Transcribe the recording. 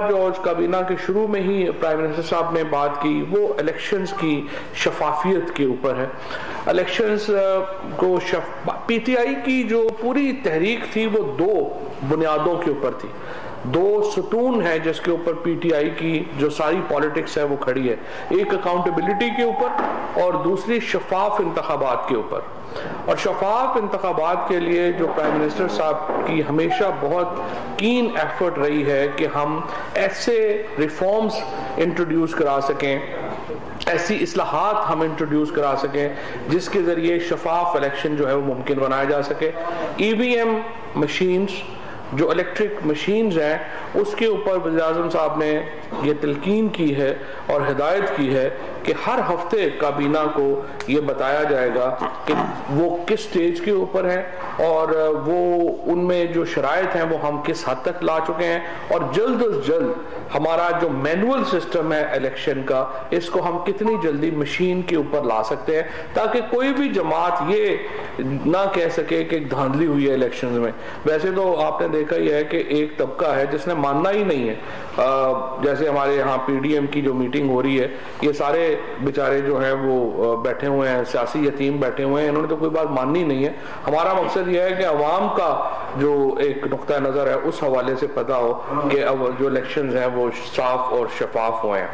جو کابینہ کے شروع میں ہی پرائم منسٹر صاحب نے بات کی وہ الیکشنز کی شفافیت کے اوپر ہے۔ الیکشنز کو پی ٹی آئی کی جو پوری تحریک تھی وہ دو بنیادوں کے اوپر تھی، دو ستون ہیں جس کے اوپر پی ٹی آئی کی جو ساری پالیٹکس ہے وہ کھڑی ہے، ایک اکاؤنٹیبلٹی کے اوپر اور دوسری شفاف انتخابات کے اوپر۔ اور شفاف انتخابات کے لیے جو پرائم منسٹر صاحب کی ہمیشہ بہت کین ایفرٹ رہی ہے کہ ہم ایسے ریفارمز انٹروڈیوس کرا سکیں، ایسی اصلاحات ہم انٹروڈیوس کرا سکیں جس کے ذریعے شفاف الیکشن جو ہے وہ ممکن بنایا جا سکے۔ ای وی ایم مشینز جو الیکٹرک مشینز ہیں اس کے اوپر وزیر اعظم صاحب نے یہ تلقین کی ہے اور ہدایت کی ہے کہ ہر ہفتے کابینہ کو یہ بتایا جائے گا کہ وہ کس سٹیج کے اوپر ہیں اور وہ ان میں جو شرائط ہیں وہ ہم کس حد تک لا چکے ہیں، اور جلد از جلد ہمارا جو مینول سسٹم ہے الیکشن کا اس کو ہم کتنی جلدی مشین کے اوپر لا سکتے ہیں تاکہ کوئی بھی جماعت یہ نہ کہہ سکے کہ دھاندلی ہوئی ہے الیکشنز میں۔ ویسے تو آپ نے دیکھا ہی ہے کہ ایک طبقہ ہے جس نے ماننا ہی نہیں ہے، جیسے ہمارے یہاں پی ڈی ایم کی جو میٹنگ ہو رہی ہے یہ سارے بیچارے جو ہیں وہ بیٹھے ہوئے ہیں، سیاسی یتیم بیٹھے ہوئے ہیں، انہوں نے تو کوئی بات ماننی نہیں ہے۔ ہمارا مقصد یہ ہے کہ عوام کا جو ایک نقطہ نظر ہے اس حوالے سے پتہ ہو کہ اب جو الیکشنز ہیں وہ صاف اور شفاف ہوئے ہیں۔